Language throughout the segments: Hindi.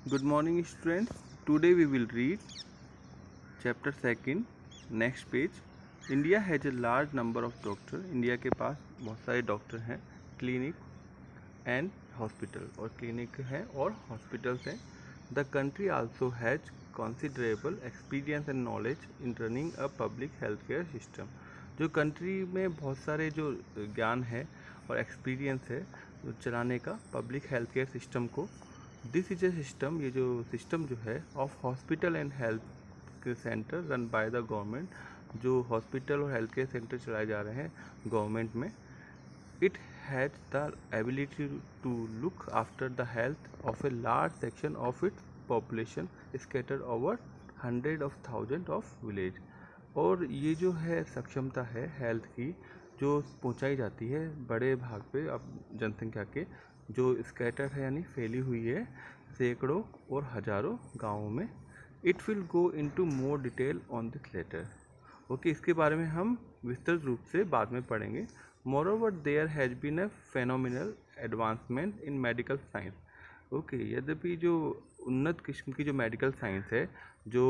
Good morning, students. Today we will read chapter second, next page. India has a large number of doctors. India के पास बहुत सारे डॉक्टर हैं, क्लिनिक एंड हॉस्पिटल, और क्लिनिक है और हॉस्पिटल्स हैं. The country also has considerable experience and knowledge in running a public healthcare system. जो कंट्री में बहुत सारे जो ज्ञान है और एक्सपीरियंस है चलाने का पब्लिक हेल्थ केयर सिस्टम को. दिस इज ए सिस्टम, ये जो सिस्टम जो है of hospital and health centre run by the government, जो हॉस्पिटल और हेल्थ केयर सेंटर चलाए जा रहे हैं गवर्नमेंट में. It has the ability to look after the health of a large section of its population scattered over hundred of thousands of village. और ये जो है सक्षमता है हेल्थ की जो पहुंचाई जाती है बड़े भाग पे अब जनसंख्या के, जो स्कैटर है यानी फैली हुई है सैकड़ों और हजारों गांवों में. It will go into more detail on this letter. Okay, इसके बारे में हम विस्तृत रूप से बाद में पढ़ेंगे. Moreover, there has been a phenomenal advancement in medical science. Okay, यद्यपि जो उन्नत किस्म की जो मेडिकल साइंस है, जो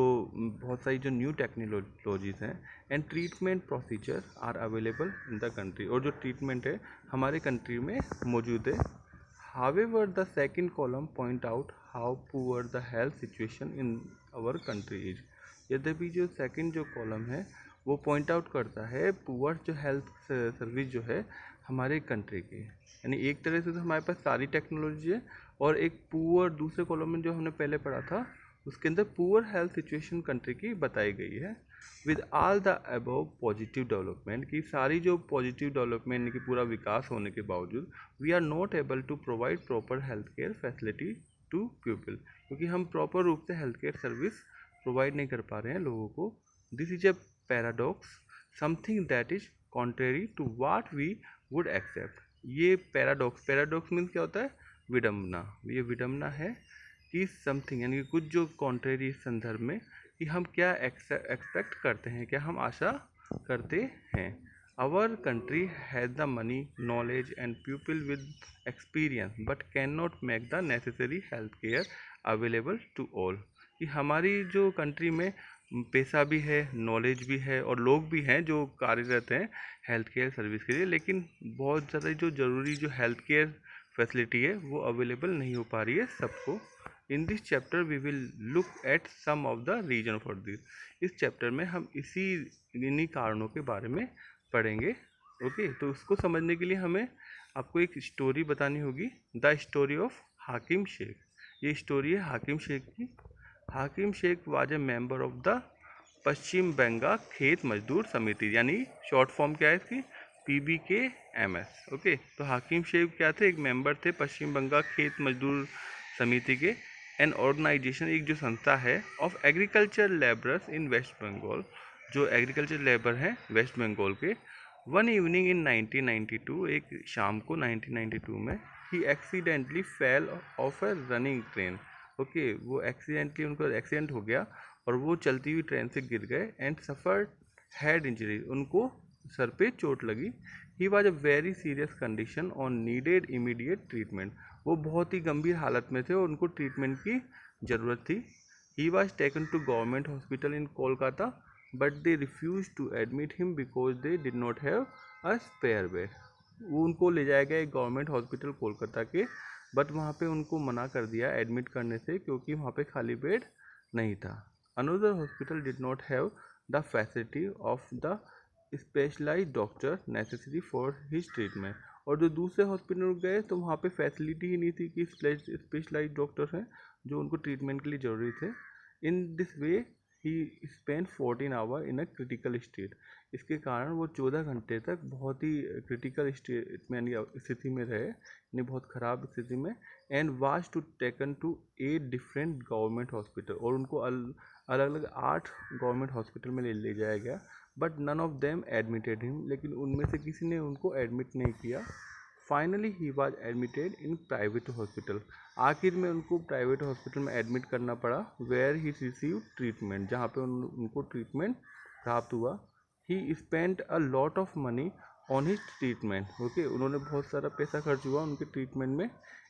बहुत सारी जो न्यू टेक्नोलॉजीज़ हैं and treatment procedure are available in the country, और जो ट्रीटमेंट है हमारे कंट्री में मौजूद है. However, the second column point out how poor the health situation in our country is. यद्यपि जो सेकंड जो कॉलम है वो पॉइंट आउट करता है पुअर जो हेल्थ सर्विस जो है हमारे कंट्री की. यानी एक तरह से तो हमारे पास सारी टेक्नोलॉजी है, और एक पुअर दूसरे कॉलम में जो हमने पहले पढ़ा था उसके अंदर पुअर हेल्थ सिचुएशन कंट्री की बताई गई है. With all the above positive development, की सारी जो पॉजिटिव डेवलपमेंट की पूरा विकास होने के बावजूद we are not able to provide proper health care facility to people, क्योंकि हम प्रॉपर रूप से हेल्थ केयर सर्विस प्रोवाइड नहीं कर पा रहे हैं लोगों को. This is a paradox, something that is contrary to what we would expect. ये पैराडॉक्स मीन्स क्या होता है? विडम्बना. ये विडम्बना है कि समथिंग यानी कि कुछ जो कॉन्ट्रेरी संदर्भ में कि हम क्या एक्सपेक्ट करते हैं, क्या हम आशा करते हैं. Our country has the money, knowledge and people with experience but can not make the necessary health care available to all. कि हमारी जो कंट्री में पैसा भी है, नॉलेज भी है और लोग भी हैं जो कार्यरत हैं हेल्थ केयर सर्विस के लिए, लेकिन बहुत ज़्यादा जो ज़रूरी जो हेल्थ केयर फैसिलिटी है वो अवेलेबल नहीं हो पा रही है सबको. In this chapter we will look at some of the reason for this. इस चैप्टर में हम इन्हीं कारणों के बारे में पढ़ेंगे. ओके, तो उसको समझने के लिए हमें आपको एक स्टोरी बतानी होगी, द स्टोरी ऑफ हाकिम शेख. ये स्टोरी है हाकिम शेख की. Hakim Sheikh was a member of the Paschim Bengal Khet Majdoor समिति, यानी शॉर्ट फॉर्म क्या है इसकी? PBKMS. ओके, तो हाकिम शेख क्या थे? एक मेंबर थे पश्चिम बंगाल खेत मजदूर समिति के. एन ऑर्गेनाइजेशन, एक जो संस्था है of agriculture labourers in West Bengal, जो एग्रीकल्चर लेबर हैं वेस्ट बंगाल के. वन इवनिंग इन 1992, एक शाम को 1992 में, ही एक्सीडेंटली फेल ऑफ ए रनिंग ट्रेन. ओके, वो एक्सीडेंटली उनको एक्सीडेंट हो गया और वो चलती हुई ट्रेन से गिर गए एंड सफ़र्ड हेड इंजरी, उनको सर पे चोट लगी. He was a very serious condition on needed immediate treatment. वो बहुत ही गंभीर हालत में थे और उनको ट्रीटमेंट की ज़रूरत थी. He was taken to government hospital in Kolkata but they refuse to admit him because they did not have a spare bed. वो उनको ले जाया गया एक गवर्नमेंट हॉस्पिटल कोलकाता के, बट वहाँ पे उनको मना कर दिया एडमिट करने से क्योंकि वहाँ पे खाली बेड नहीं था. Another hospital did not have the facility of the specialised doctor necessary for his treatment. और जो दूसरे हॉस्पिटल गए तो वहाँ पे फैसिलिटी ही नहीं थी कि स्पेशलाइज्ड डॉक्टर हैं जो उनको ट्रीटमेंट के लिए ज़रूरी थे. In this way he spend 14 hour in a critical state. इसके कारण वो 14 घंटे तक बहुत ही क्रिटिकल स्टेट में यानी स्थिति में रहे, यानी बहुत ख़राब स्थिति में. And was to taken to 8 different government hospital, और उनको अलग अलग 8 गवर्नमेंट हॉस्पिटल में ले जाया गया. But none of them admitted him, लेकिन उनमें से किसी ने उनको एडमिट नहीं किया. Finally he was admitted in private hospital. आखिर में उनको प्राइवेट हॉस्पिटल में एडमिट करना पड़ा. वेयर ही रिसीव ट्रीटमेंट, जहाँ पे उनको ट्रीटमेंट प्राप्त हुआ. ही spent a lot of money on his treatment. Okay, उन्होंने बहुत सारा पैसा खर्च हुआ उनके ट्रीटमेंट में.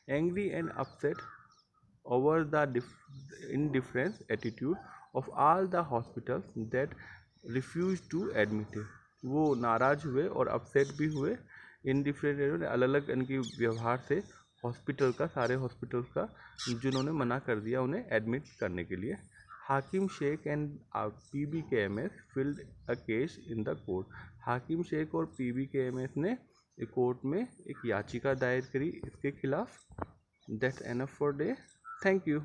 Angry and upset over the indifference attitude of all the hospitals that refused to admit it. वो नाराज हुए और अपसेट भी हुए इनडिफरेंट अलग अलग इनकी व्यवहार से हॉस्पिटल का सारे हॉस्पिटल्स का जिन्होंने मना कर दिया उन्हें एडमिट करने के लिए. Hakim Sheikh and PBKMS filed a case in the court. Hakim Sheikh और PBKMS ने कोर्ट में एक याचिका दायर करी इसके खिलाफ. That's enough for day. Thank you.